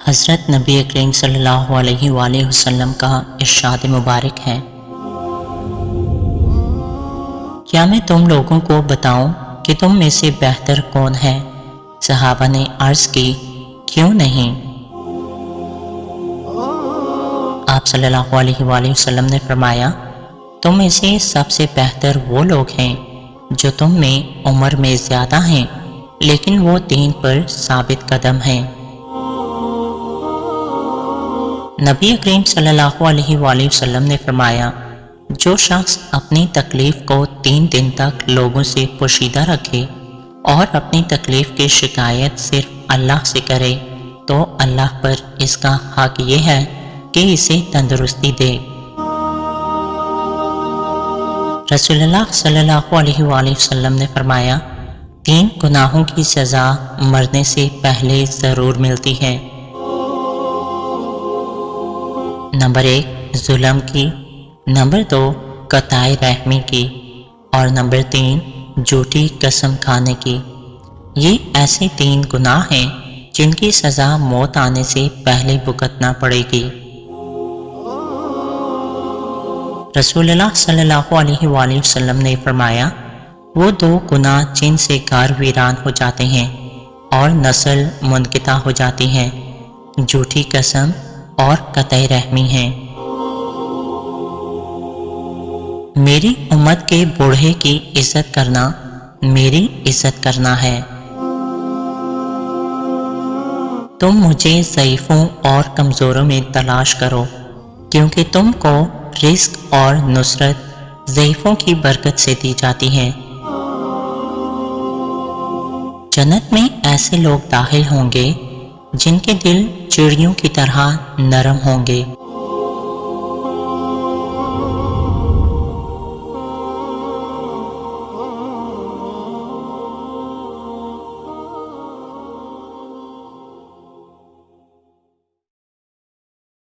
حضرت نبی کریم صلی اللہ علیہ وآلہ وسلم کا ارشاد مبارک ہے، کیا میں تم لوگوں کو بتاؤں کہ تم میں سے بہتر کون ہے؟ صحابہ نے عرض کی، کیوں نہیں؟ آپ صلی اللہ علیہ وآلہ وسلم نے فرمایا، تم میں سے سب سے بہتر وہ لوگ ہیں جو تم میں عمر میں زیادہ ہیں لیکن وہ دین پر ثابت قدم ہیں۔ نبی کریم صلی اللہ علیہ وآلہ وسلم نے فرمایا، جو شخص اپنی تکلیف کو 3 دن تک لوگوں سے پوشیدہ رکھے اور اپنی تکلیف کی شکایت صرف اللہ سے کرے تو اللہ پر اس کا حق یہ ہے کہ اسے تندرستی دے۔ رسول اللہ صلی اللہ علیہ وآلہ وسلم نے فرمایا، 3 گناہوں کی سزا مرنے سے پہلے ضرور ملتی ہے۔ نمبر 1 ظلم کی، نمبر 2 قطع رحمی کی، اور نمبر 3 جھوٹی قسم کھانے کی۔ یہ ایسے 3 گناہ ہیں جن کی سزا موت آنے سے پہلے بھگتنا پڑے گی۔ رسول اللہ صلی اللہ علیہ وآلہ وسلم نے فرمایا، وہ 2 گناہ جن سے گھر ویران ہو جاتے ہیں اور نسل منقطع ہو جاتی ہے، جھوٹی قسم اور قطع رحمی ہیں۔ میری امت کے بوڑھے کی عزت کرنا میری عزت کرنا ہے۔ تم مجھے ضعیفوں اور کمزوروں میں تلاش کرو، کیونکہ تم کو رزق اور نصرت ضعیفوں کی برکت سے دی جاتی ہے۔ جنت میں ایسے لوگ داخل ہوں گے جن کے دل چڑیوں کی طرح نرم ہوں گے۔